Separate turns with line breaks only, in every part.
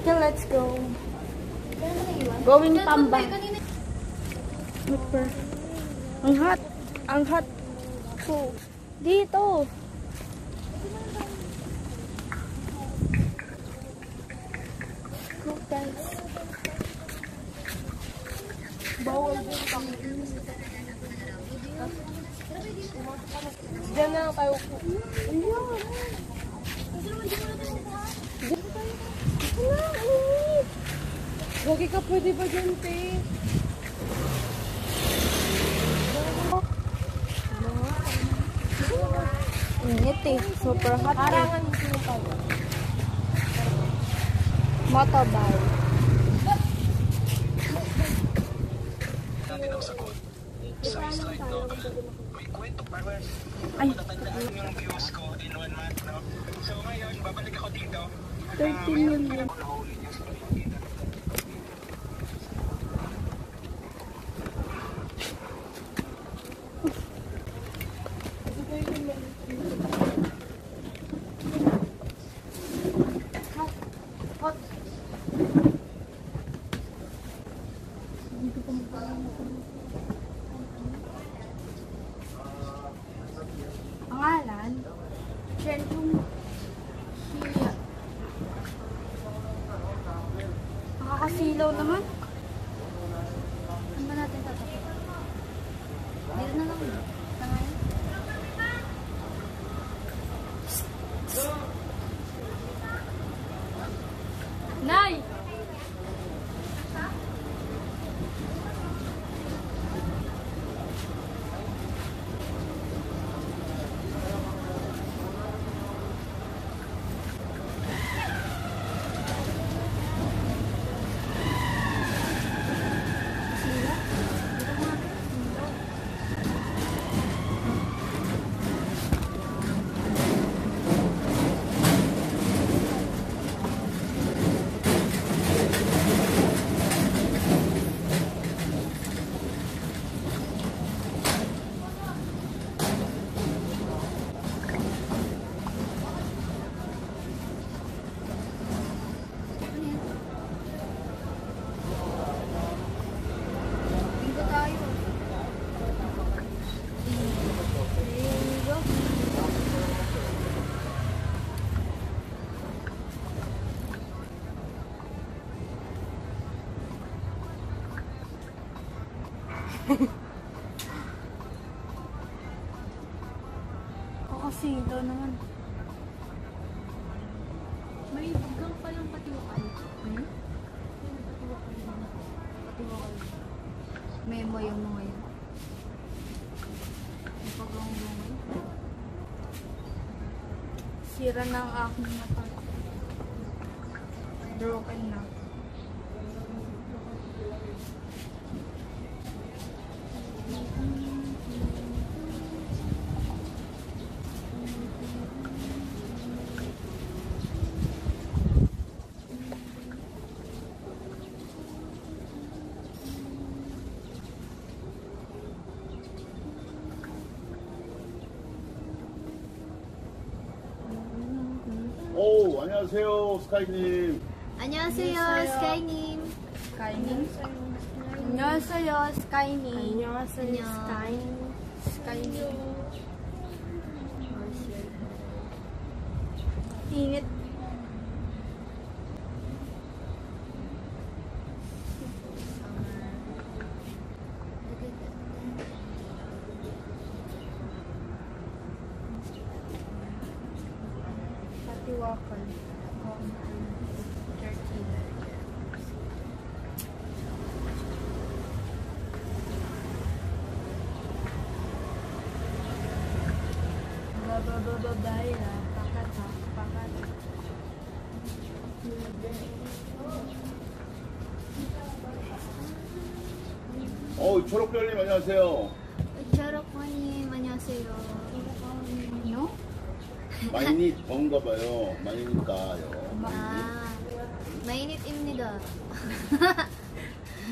Okay, let's go. Going Pamba. Super. Ang hot. Ang hot. So, dito. Go guys. Bawal din kami. Diyan na lang tayo. Gagi ka, pwede ba dyan, te? Init eh. Super hot eh. Harangan mo yung pala. Motorbike.
Natin ang sagot sa slide novel. May kwento pa rin.
Ay.
Natandaan yung views ko in 1 month, no? So ngayon, babalik ako dito.
13 million. Pangalan? Centrum Hiya. Nakakasilaw naman.
Ano ba natin tatapos? Dito na lang. Tangayin.
Nay!
Dito tayo.
Nakakasilaw naman.
May hanggang palang patiwakal. May patiwakal. Memo yung mga yun. May pagawang mga yun.
Sira na ang aking mata. Broken na.
오, 안녕하세요, 스카이님.
안녕하세요, 스카이님.
Skyning. 안녕하세요, Skyning. 안녕하세요,
안녕.
Skyning. Init. Patiwakal. 13. Babababay na. Pakata. Pakata.
초록별님 안녕하세요.
초록머님, 안녕하세요.
No?
마이닛 더운가 봐요. 많이니까요.
아, mainit입니다.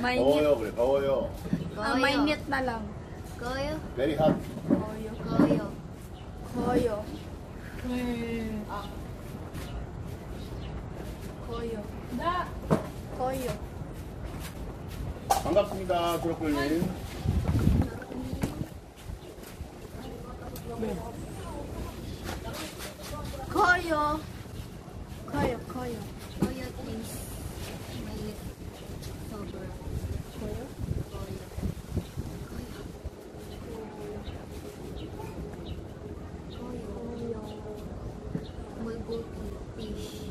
Mainit.
더워요, 그래, 더워요.
Ah, mainit na lang.
Koyo.
Very hot.
Koyo.
Koyo.
Koyo.
Koyo.
Koyo. Da. Koyo.
반갑습니다, 초록별님.
Koyo. Koyo, koyo.
Koyo taste. Mainit. Sobra.
Koyo?
Koyo. Koyo. Bulgogi fish.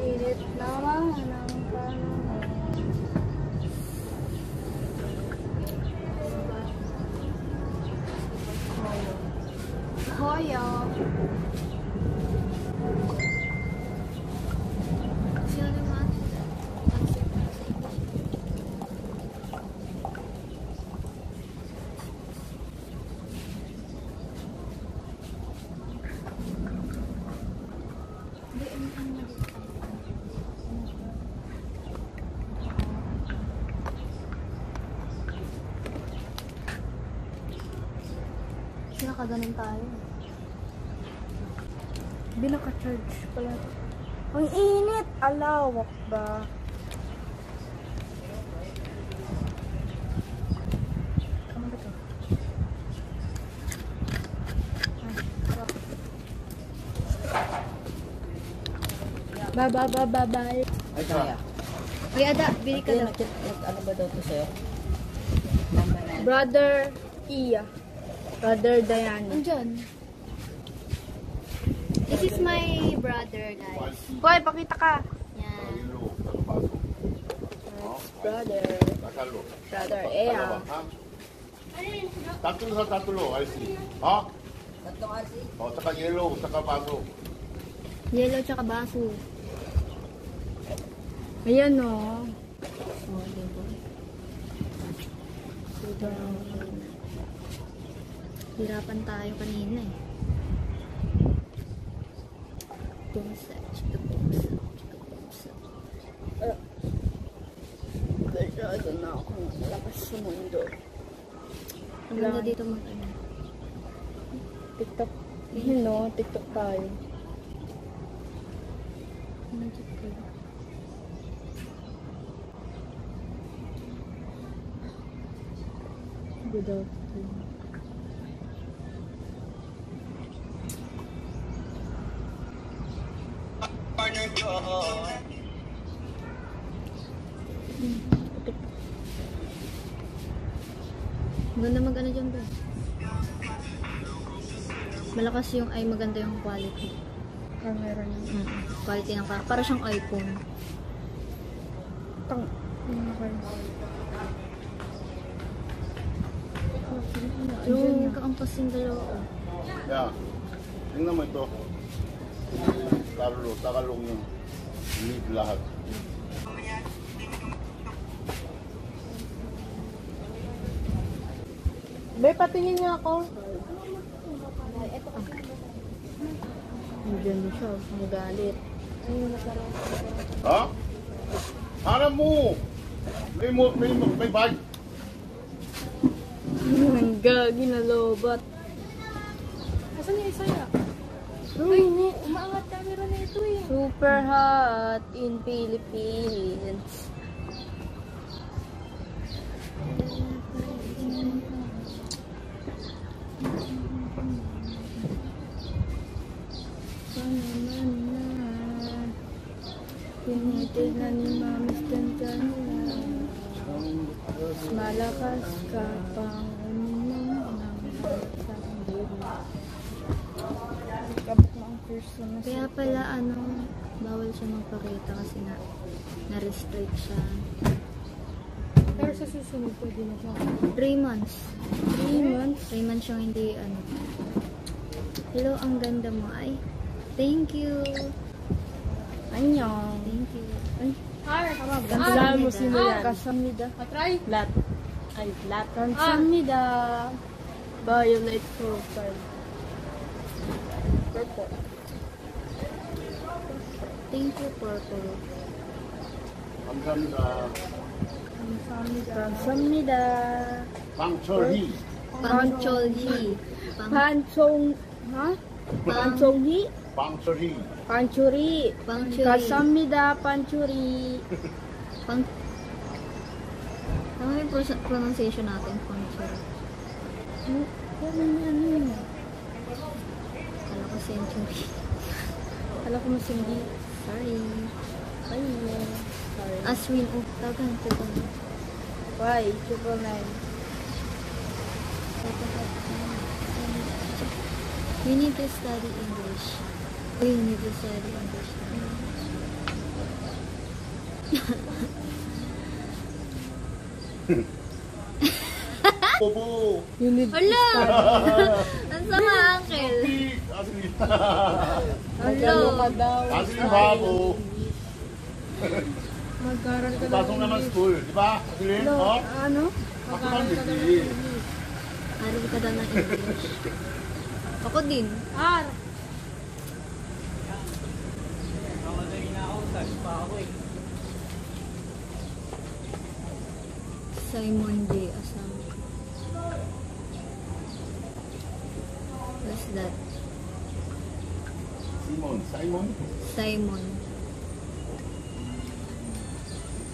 Init naman ang panahon. Koyo.
Sino naman?
Nakaganon tayo. Binaka-charge pala. Ang init! Alawak ba? Ano ba ito? Ay, harap. Bye.
Ay, kaya.
Kuya Ada, bili ka daw.
Ano ba daw to sa'yo?
Brother Iya. Brother Diana.
Andyan. This is my brother, guys.
Hoy, pakita ka.
Yan.
일로 빠져.
Brother.
나살로.
Brother Iya.
따뜻한 따뜻로 알지? 어?
Tatlong RC.
잠깐 옐로우 잠깐 빠져.
Yellow tsaka baso. Ayan o.
Oh, diba? Hirapan tayo kanina eh. Bumsa, chika bumsa, chika bumsa.
Masyado na akong lakas sa mundo.
Ang ganda dito mag ano.
TikTok. Yun o, TikTok tayo.
Magic ko.
Good afternoon.
Partner John.
Maganda mag ano dyan ba? Malakas yung ay maganda yung quality.
Camera niya.
Quality ng para siyang iPhone.
Tang.
Yung kaangkas yung dalawa ko.
야, tingnan mo ito. Tagalog yung lead lahat.
Be, patingin niya ako. Nandiyan siya. Magalit.
Ha? Hanap mo! May bag.
Ang gagi na lobat.
Asan yung isa ya?
Uy,
Umaangat camera na ito eh.
super hot in Philippines. Tinitignan ni Mami Stanzania. Malakas ka pang uminom ng isang baby. Kabuk na ang person na
Kaya pala ano, bawal siya magpakita kasi na-restrict siya.
Pero sa susunod pwede na siya.
3 months.
3 months.
3 months siyang hindi ano. Hello, ang ganda mo. Ay, thank you.
Annyeong.
Thank you.
Ganda mo simula. Kasamnida.
Try.
Lat. Ay, lat. Kasamnida. Violet profile. Purple.
Thank you, Purple.
감사합니다.
감사합니다.
방철희.
Pangcholhi.
반송, ha? 반송hi?
방철희.
Panchuri.
Pangchuri.
감사합니다, Panchuri.
Pang... Tama yung pronunciation natin, Pangchuri.
Ano?
Kala ko century.
Alam ko masindi.
Sorry.
Ay, sorry.
Aswin, tawagan ito ko.
Why? 999.
You need to study English. You need to study English.
보보.
You need to
Hala!
study.
Ang sama, Uncle.
아슬린.
Hello.
ka daw.
아슬린 바보.
Mag-aral ka daw.
pasok naman school, di ba? Aslin, oh?
Ano?
Pasok naman, di.
Aral ka daw ng English. Ako din.
R.
Simon J. Asam. What's that?
Simon, Simon.
Simon.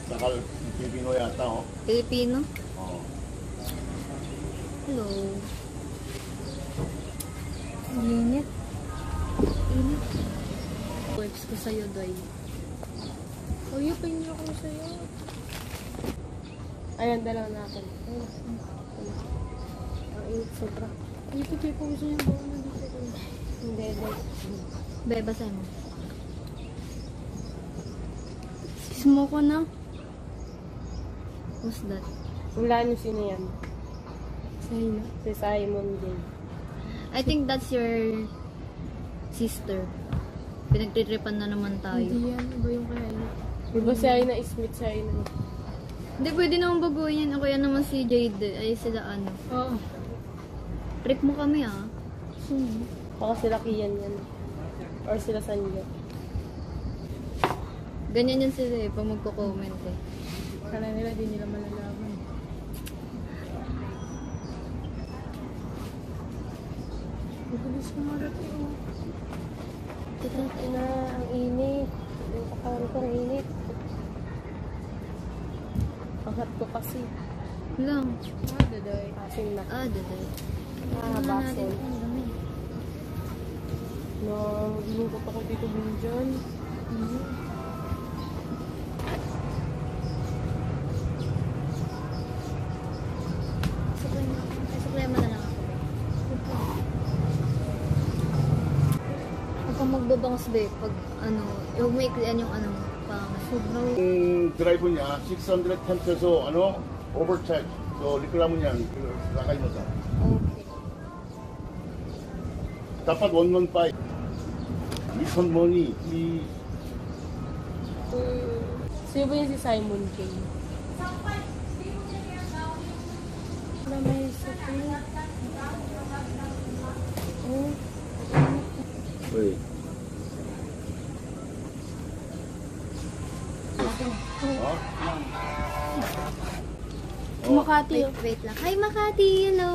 Sakal, Pilipino yata, oh.
Filipino?
Oh.
Hello.
Unit.
Init. Works ko sa'yo, Doy.
O, yupin niyo ako sa'yo. Ayan, dalawa natin. Ang init sobra. Dito, Pipo, gusto niyo ba? Hindi, hindi.
Be, basahin mo.
Sismo ko na.
What's that?
Wala niyo sino yan.
Sino?
Si Simon J.
I think that's your sister. Pinagtitripan na naman tayo.
Hindi yan. Iba yung kaya niya.
Diba si Aina Smith, si Aina?
Hindi, pwede naman baguhin yan. Ako yan naman si Jade. Ay, sila ano.
Oo.
Trip mo kami ah.
Sino?
Baka sila Kian yan. Or sila Sanjo.
Ganyan yan sila eh, pag magko-comment eh.
Kala nila, di nila malalaman. Mabilis ko marating.
Ina, ang init. Yung katawan ko ang init. Ang hot ko kasi.
Lang.
Daday. Asin na.
Daday.
Basin. No, maglulungkot ako dito dyan.
Suklema na lang ako. Kapag magbabangs be, pag ano, huwag may iklian yung ano, pang sobrang
Yung driver niya, 610 peso, ano, overcharge. So, reklamo niyan, lakay mo sa.
okay.
Dapat 115. Return money,
Sino ba yun si Simon K?
Wala may sapi. Oh.
Wait. Oh?
Makati.
Wait lang. Hi Makati, hello.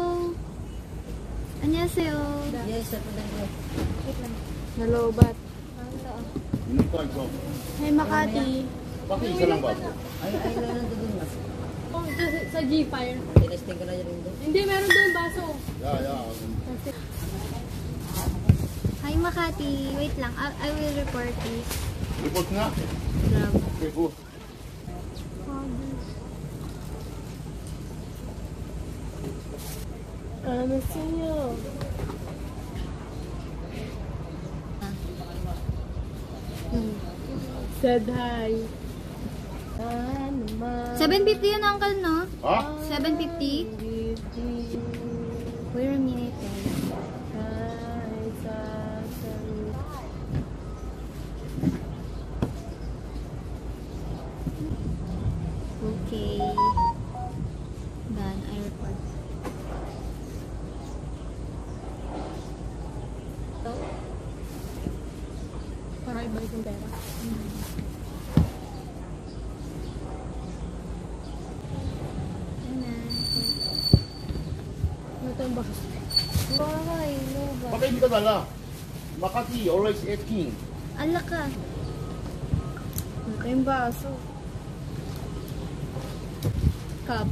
Annyeonghaseyo.
Yes, sir.
Nalobat.
Hindi ko ito.
Hey Makati.
Bakit isa lang ba ito?
Ay, lang nandun na.
Oh, sa G-Fire.
Tinesting ka na yun doon.
Hindi, meron doon baso.
Yeah.
Hi Makati. Wait lang. I will report this.
Report nga.
Grabe.
Okay, go.
Ano sa'yo? Said hi. Ano man.
750 yun, uncle, no?
Ha?
750? Wait a minute, guys. Okay. Done. I report.
Para ibalik yung pera. baso.
Bakay, loba.
Bakit hindi ka dala? Makati, always eating.
Ala ka. Ito yung baso. Cup.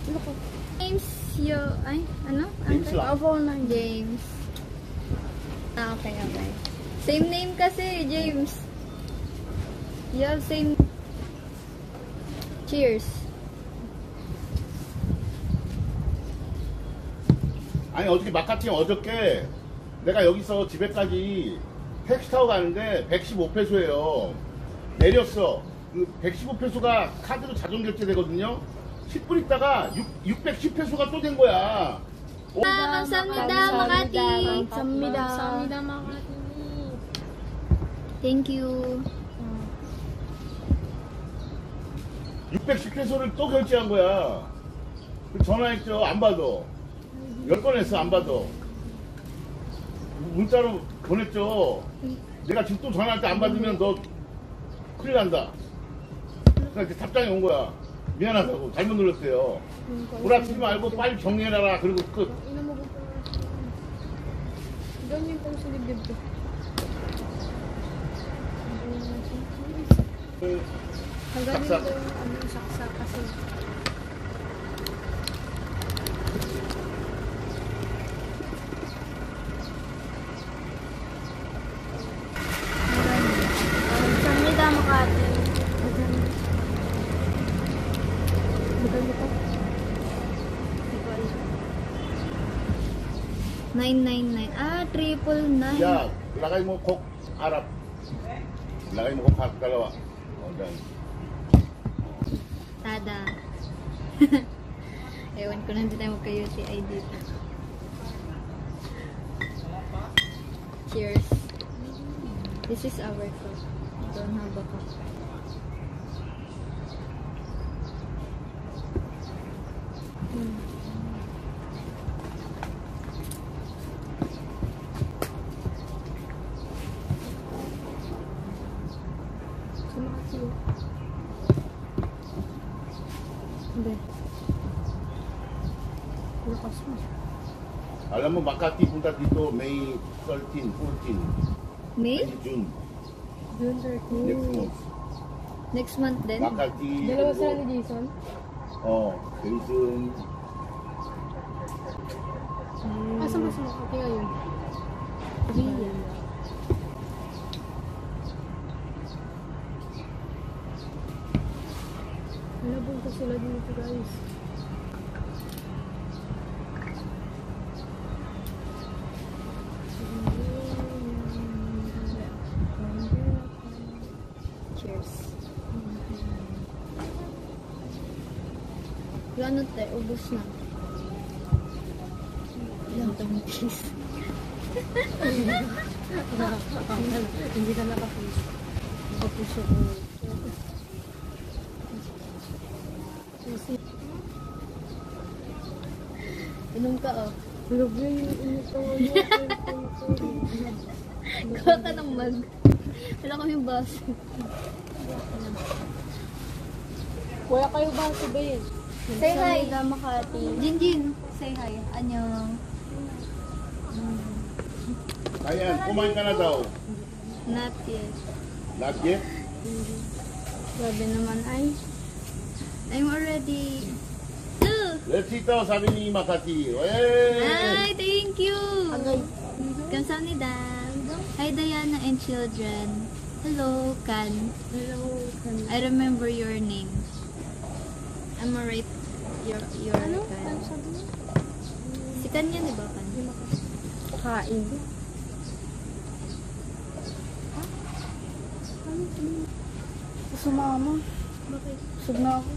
Ano ko?
James, ay, ano?
James lang.
James. Ah, okay. Same name kasi, James. You have same. Cheers.
아니 어저께 마카팅 어저께 내가 여기서 집에까지 택시 타고 가는데 115페소예요. 내렸어. 그 115페소가 카드로 자동 결제되거든요. 10분 있다가 610페소가 또 된 거야.
감사합니다, Makati.
감사합니다, Makati.
Thank you.
610페소를 또 결제한 거야. 전화했죠. 안 받아. 10번 했어. 안 받아. 문자로 보냈죠. 내가 지금 또 전화할 때 안 받으면 너 큰일 난다. 그러니까 답장이 온 거야. 미안하다고. 잘못 눌렀대요. 구라치지 말고 빨리 정리해라. 그리고 끝.
Ina mo ba pala? Ganyan pang sinibib ko. Hanggang
Saksak.
dito yung ano, saksak kasi.
감사합니다, Makati.
Maganda pa.
999. Ah, 999.
야, lagay mo coke Arab. Lagay mo coke Arab dalawa. O, dyan.
Tada. Ewan ko na hindi tayo magka-UCI dito. Cheers. This is our cup. Don't have a cup.
Sa Makati yun. Hindi. Lakas mo.
Alam mo, Makati punta dito May 13, 14,
May?
June.
June
Next
13.
month.
Next month din?
Makati.
Dalawa sila ni Jason.
Jason.
Asa mo sa Makati ngayon? Korea. Nalabog ka sila dito, guys.
Cheers. Ano te? Ubus na. Ilang tong cheese.
Hindi na nakapuso.
Nakapuso ko. Inom ka oh.
Love yun yung inito.
Kuha ka ng mug. Wala kaming baso.
Kuya kayo ba si Ben?
Say hi. Makati. Jinjin. Say hi. Annyeong.
Ayan, kumain ka na daw.
Not yet.
Not yet?
Grabe naman ay. I'm already.
Let's eat daw, sabi ni Makati. Hey!
Ay, thank you.
Agay.
Kamsahamnida. Hi Diana and children. Hello, Kan.
Hello.
I remember your name. I'm alright. Your
Ano?
Kan.
Ano sabi mo?
Si Kan yan, di ba, Kan?
Kain. Sumama.
Bakit?
Busog na ako.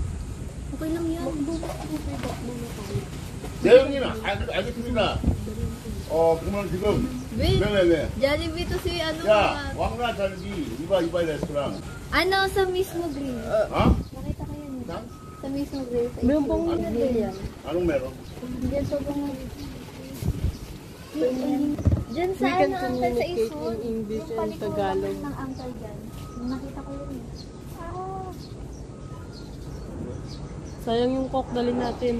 Okay lang yan.
네, 형님, 알겠습니다. 그러면 지금,
Wait.
네네네.
Jollibee to si ano
야,
mga...
왕라 잘기, 이바 레스토랑.
Ano, sa mismo grill.
어?
Nakita ko yun.
자,
Sa mismo grill. Sa
Meron
ito.
pong grill yan.
안ong 메로.
Diyan sa bang... Diyan sa
We can
ano, uncle sa
communicate
Isun.
in English
Yung
and
palikuran
Tagalog.
ng uncle dyan. Nakita ko yun.
Sayang yung coke, dalhin natin.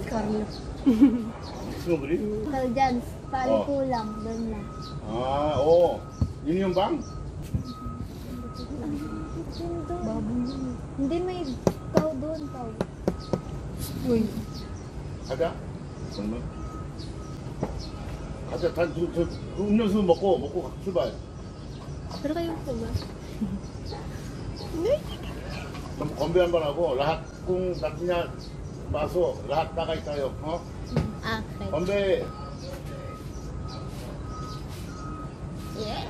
Carlo.
Gusto mo bili?
Ikaw dyan, pali
Oh.
kulang. Doon lang.
Ah, oo. Yun yung bang?
Baboy yun. Hindi, may cow doon, cow.
Uy.
가자. 그러면. 가자. 음료수 먹고 출발.
Pero kayo po ba?
그럼 건배 한번 하고 라핫 꿍 나트냐 마소 라핫 나가 있어요. 어?
Ah, okay.
건배.
Yeah.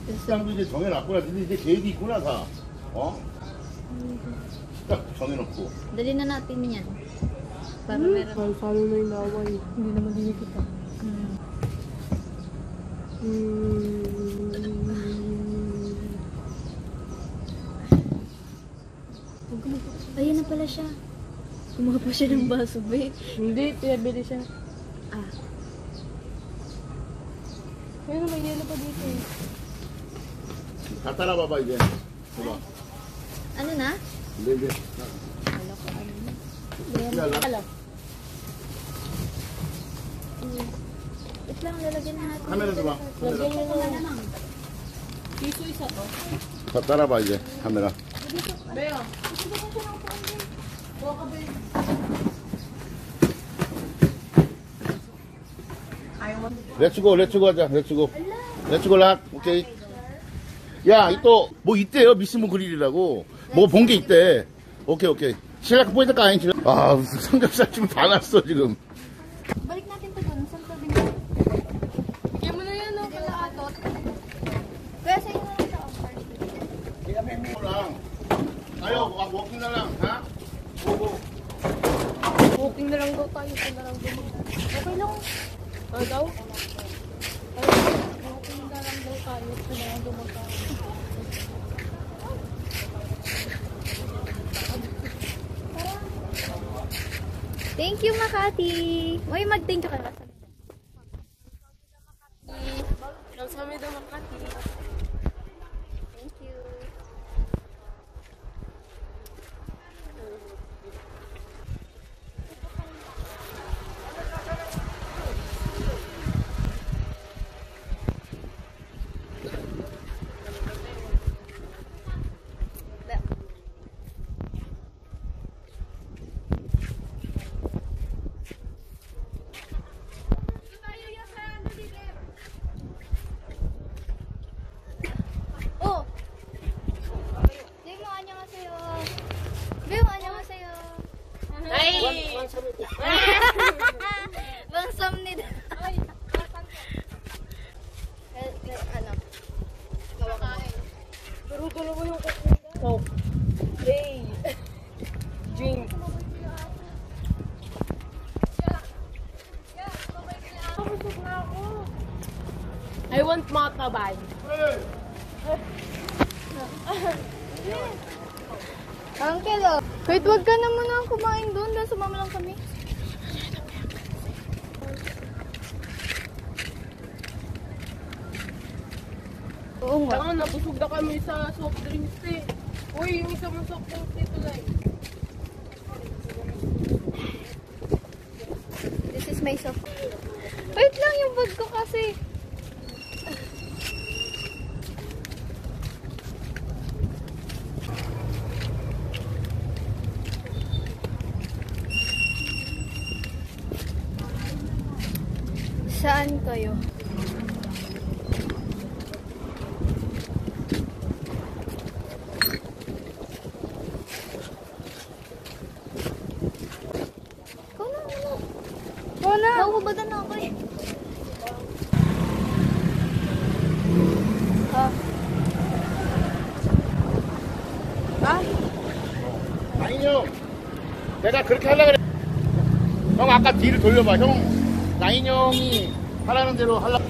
식당도 이제 정해놨구나. 근데 이제 계획이 있구나 다. 어? 딱 정해놓고.
Dali na natin yan. Para meron.
Salo na yung laway. Hindi naman dinikita.
Ayun na pala siya. Kumuha pa siya ng baso, be.
Hindi, pinabili siya.
Ah.
Ayun, may yelo pa dito eh.
다 따라봐봐 이제. 봐봐.
Ano na?
이제. 야, 라,
Wait lang, lalagyan na natin.
카메라 줘봐. 카메라.
Ito na naman.
Piso isa to.
다 따라봐 이제 카메라.
Beo.
렛츠고 렛츠고 하자. 렛츠고. 렛츠고 락. 오케이. 야, 또 뭐 있대요. 미스모 그릴이라고. 뭐 본 게 있대. 오케이 오케이. 신랑 보이니까 아니 지금. 아, 무슨 삼겹살 지금 다 났어 지금.
Balik natin to dun. Saan tabi mo?
Bigyan mo na yan, no? Kala atot.
Kaya sa'yo na lang sa offer.
랑 아유, 워킹 나랑. 하? 고고.
Walking na lang daw tayo. Ito na lang daw.
Okay lang.
Ano daw? Walking na lang daw tayo. Ito na lang daw tayo.
Thank you, Makati. Uy, mag-thank you ka.
Kamsahamnida Makati.
Thank you. Oh! Demo, 안녕하세요. Demo, 안녕하세요. Bangsamnida. Ano?
Tulo-tulo mo yung coke. Hey. Drink. I want matabay.
Uncle, oh. Wait, wag ka na muna kumain doon. Dahil sumama lang kami. Oo nga.
Saka nabusog na kami sa soft drinks eh. Uy, yung isa mong soft drinks dito lang.
This is my sofa. Wait lang yung bag ko kasi. Saan kayo? Ikaw na, ano?
Ikaw na!
Nahuhubadan na ako eh. Ah.
Ah?
나인형, 내가 그렇게 하려고 그래. 형 아까 뒤를 돌려봐. 형, 나인형이 하라는 대로 하려고.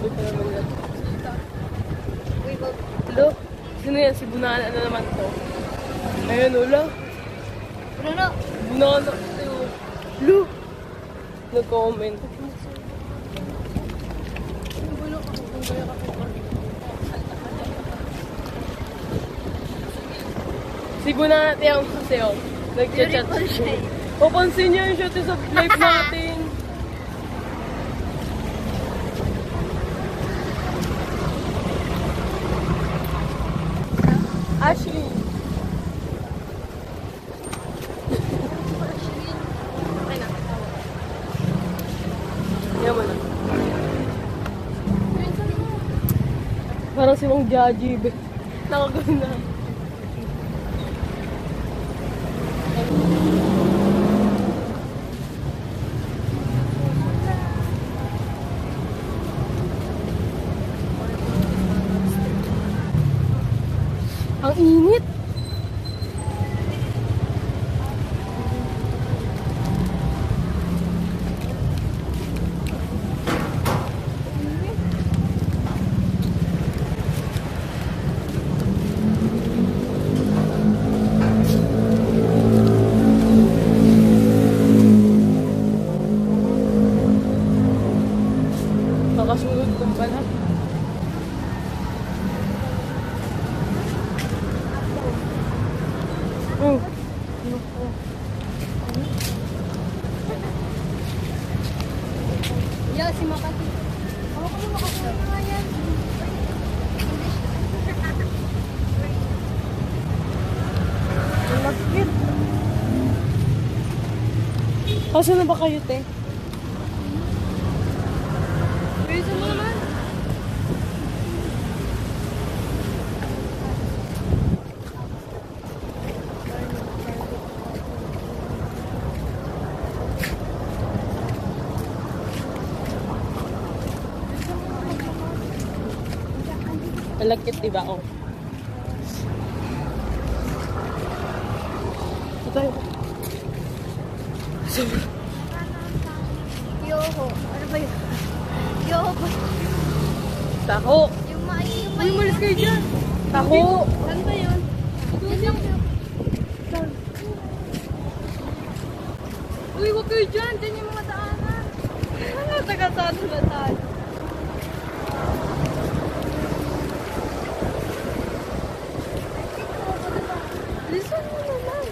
Grabe ka naman yan. Lo, sino yan? Si Bunana na naman to. Ayun, ulo.
Bruno!
Bunana. Lo! Nag-comment. Si Bunana tiyang kasi oh. Nag-chat siya. Papansin niya yung shot sa live natin. Ashley. Yaman na. Parang si Mang Jaji. Nakagano na. Ang init. Nakasunod kong pala. Oh.
Yeah, si Makati. Ako ko Makati nga yan.
Lakit. Kasi na ba kayo, te?
Bilisan mo naman.
Malakit, diba? Oh. Ito tayo.
Yoho. Ano ba yun? Yoho.
Taho.
Yung
Uy, malis kayo dyan. Taho.
Saan ba yun? Dyan lang.
Uy, huwag kayo dyan. Dyan yung mga daanan.
Taga-saan ba tayo?
Listen mo naman.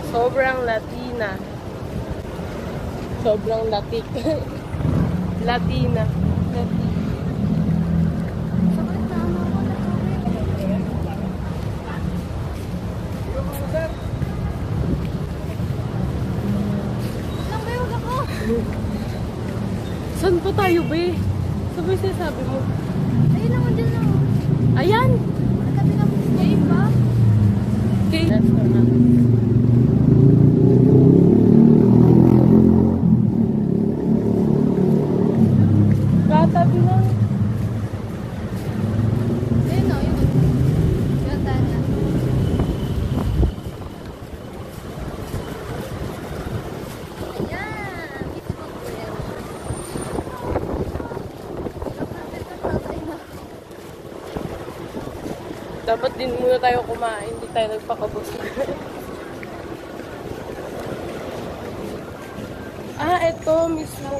Sobrang Latina. Sobrang latik. Latina. Saan pa tayo, be? Saan ba yung sinasabi mo?
Ayun naman dyan lang.
Ayan!
Nagkati na game ba?
Okay. Restaurant. Katabi lang.
Ayun o, yun. Yung tana. Ayan! Facebook player.
Dapat din muna tayo kumain. Hindi tayo nagpakabos. Eto mismo.